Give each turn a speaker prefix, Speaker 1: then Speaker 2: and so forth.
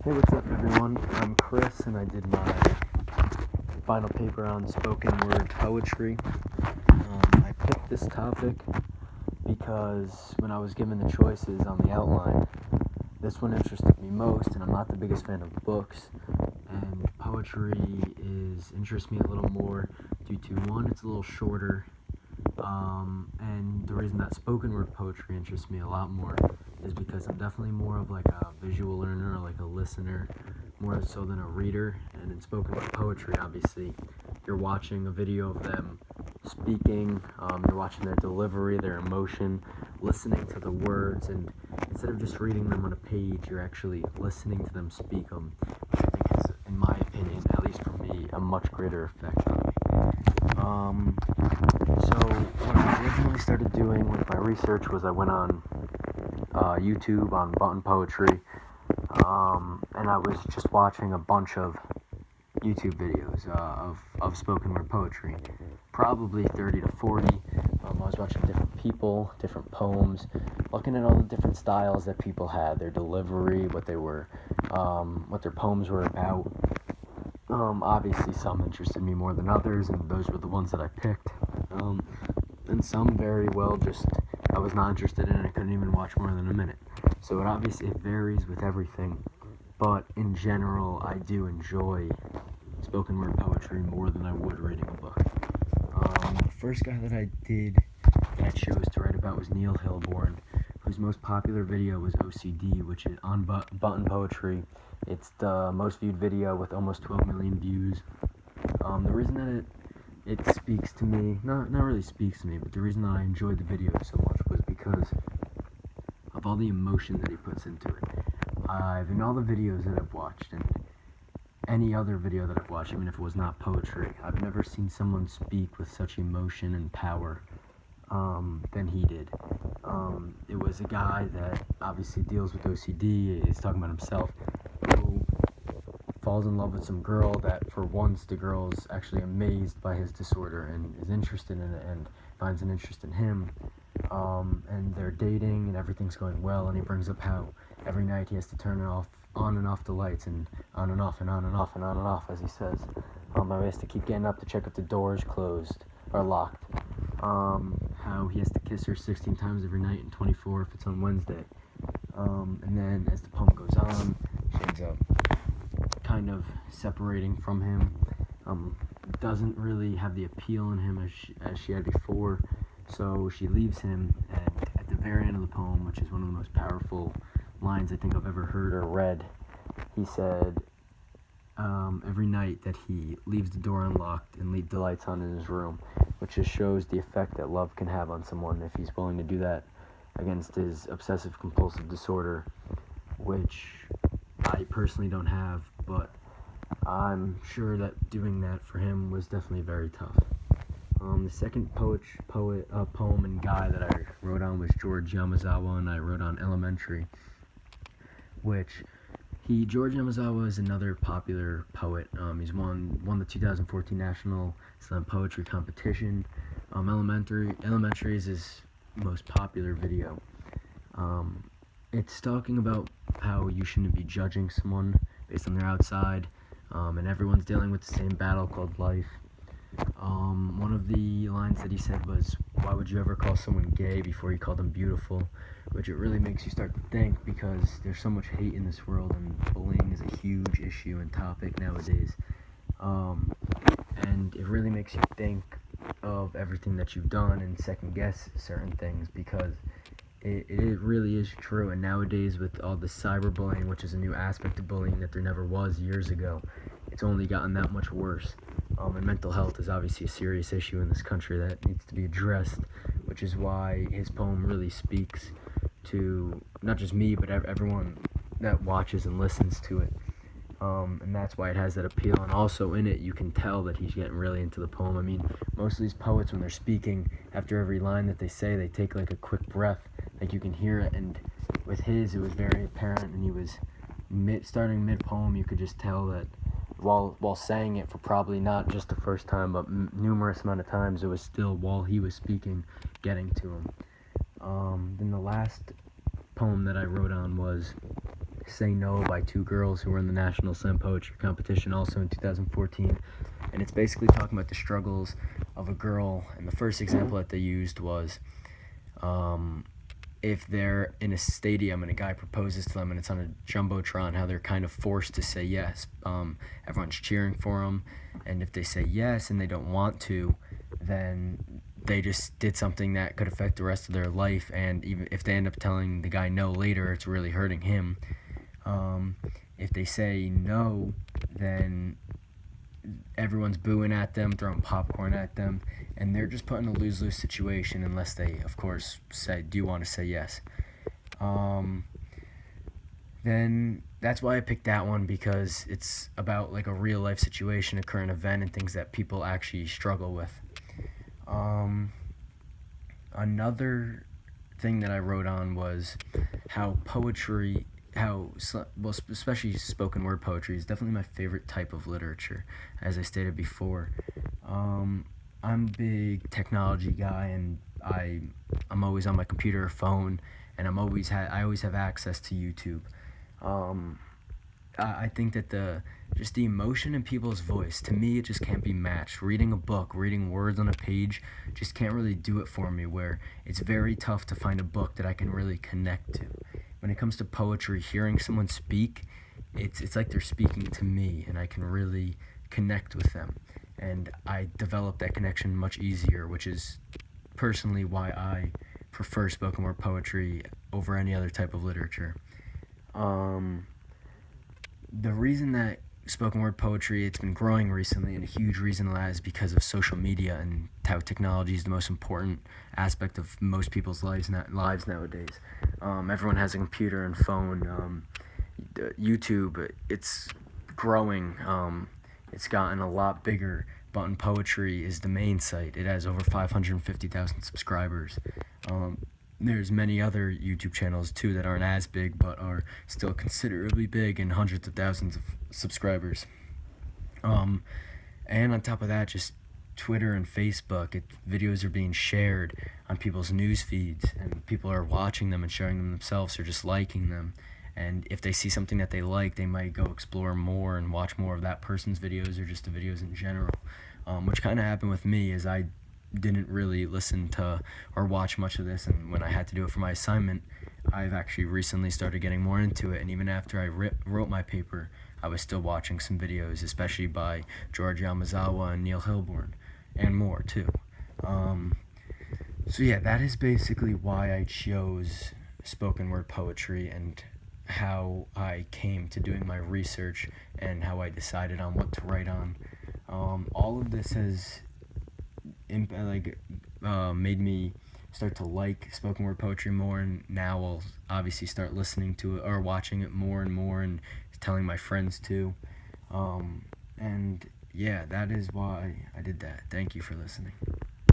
Speaker 1: Hey, what's up, everyone? I'm Chris, and I did my final paper on spoken word poetry. I picked this topic because when I was given the choices on the outline, this one interested me most, and I'm not the biggest fan of books, and poetry interests me a little more due to, one, it's a little shorter, and the reason that spoken word poetry interests me a lot more is because I'm definitely more of like a visual learner, or like a listener, more so than a reader. And in spoken word poetry, obviously, you're watching a video of them speaking, you're watching their delivery, their emotion, listening to the words, and instead of just reading them on a page, you're actually listening to them speak them, which I think is, in my opinion, at least for me, a much greater effect on me. So what I originally started doing with my research was I went on YouTube on Button Poetry, and I was just watching a bunch of YouTube videos of spoken word poetry, probably 30 to 40. I was watching different people, different poems, looking at all the different styles that people had, their delivery, what their poems were about. Obviously, some interested me more than others, and those were the ones that I picked. And some very well just I was not interested in, and I couldn't even watch more than a minute. So it varies with everything, but in general, I do enjoy spoken word poetry more than I would reading a book. The first guy that I chose to write about was Neil Hilborn, whose most popular video was OCD, which is on Button Poetry. It's the most viewed video with almost 12 million views. The reason that it speaks to me, not really speaks to me, but the reason that I enjoyed the video so much was because of all the emotion that he puts into it. In all the videos that I've watched, and any other video that I've watched, even if it was not poetry, I've never seen someone speak with such emotion and power than he did. It was a guy that obviously deals with OCD, is talking about himself, who falls in love with some girl that for once the girl's actually amazed by his disorder and is interested in it and finds an interest in him. And they're dating and everything's going well, and he brings up how every night he has to turn on and off the lights, and on and off and on and off and on and off, as he says. How he has to keep getting up to check if the door's closed or locked. How he has to kiss her 16 times every night and 24 if it's on Wednesday. And then as the poem goes on, she ends up kind of separating from him. Doesn't really have the appeal in him as she had before, so she leaves him. And at the very end of the poem, which is one of the most powerful lines I think I've ever heard or read, he said, every night that he leaves the door unlocked and leaves the lights on in his room, which just shows the effect that love can have on someone if he's willing to do that against his obsessive compulsive disorder, which I personally don't have, but I'm sure that doing that for him was definitely very tough. The second poem and guy that I wrote on was George Yamazawa, and I wrote on Elementary, which George Yamazawa is another popular poet. He's won the 2014 National Slam Poetry Competition. Elementary is his most popular video. It's talking about how you shouldn't be judging someone based on their outside, and everyone's dealing with the same battle called life. One of the lines that he said was, "Why would you ever call someone gay before you call them beautiful?" Which it really makes you start to think, because there's so much hate in this world, and bullying is a huge issue and topic nowadays. And it really makes you think of everything that you've done and second guess certain things, because it really is true. And nowadays, with all the cyberbullying, which is a new aspect of bullying that there never was years ago, it's only gotten that much worse. And mental health is obviously a serious issue in this country that needs to be addressed, which is why his poem really speaks to not just me, but everyone that watches and listens to it. And that's why it has that appeal. And also in it, you can tell that he's getting really into the poem. I mean, most of these poets, when they're speaking, after every line that they say, they take like a quick breath, like you can hear it. And with his, it was very apparent, and he was starting mid-poem, you could just tell that while saying it for probably not just the first time, but numerous amount of times, it was still, while he was speaking, getting to him. Then the last poem that I wrote on was Say No by two girls who were in the National Slam Poetry Competition also in 2014. And it's basically talking about the struggles of a girl. And the first example that they used was if they're in a stadium and a guy proposes to them and it's on a jumbotron, how they're kind of forced to say yes. Everyone's cheering for them, and if they say yes and they don't want to, then they just did something that could affect the rest of their life, and even if they end up telling the guy no later, it's really hurting him. If they say no, then everyone's booing at them, throwing popcorn at them, and they're just put in a lose-lose situation unless they, of course, do you want to say yes. Then that's why I picked that one, because it's about like a real-life situation, a current event, and things that people actually struggle with. Another thing that I wrote on was how poetry, especially spoken word poetry, is definitely my favorite type of literature, as I stated before. I'm a big technology guy, and I'm always on my computer or phone, and I always have access to YouTube. I think that the emotion in people's voice, to me, it just can't be matched. Reading a book, reading words on a page, just can't really do it for me, where it's very tough to find a book that I can really connect to. When it comes to poetry, hearing someone speak, it's like they're speaking to me, and I can really connect with them. And I develop that connection much easier, which is personally why I prefer spoken word poetry over any other type of literature. The reason that spoken word poetry, it's been growing recently, and a huge reason of that is because of social media and how technology is the most important aspect of most people's lives nowadays. Everyone has a computer and phone. YouTube, it's growing. It's gotten a lot bigger. Button Poetry is the main site. It has over 550,000 subscribers. There's many other YouTube channels too that aren't as big but are still considerably big and hundreds of thousands of subscribers. And on top of that, just Twitter and Facebook, videos are being shared on people's news feeds, and people are watching them and sharing them themselves, or just liking them. And if they see something that they like, they might go explore more and watch more of that person's videos, or just the videos in general. Which kind of happened with me, is I didn't really listen to or watch much of this, and when I had to do it for my assignment, I've actually recently started getting more into it, and even after I wrote my paper, I was still watching some videos, especially by George Yamazawa and Neil Hilborn, and more too. So yeah, that is basically why I chose spoken word poetry, and how I came to doing my research, and how I decided on what to write on. All of this has made me start to like spoken word poetry more, and now I'll obviously start listening to it or watching it more and more, and telling my friends too. And yeah, that is why I did that. Thank you for listening.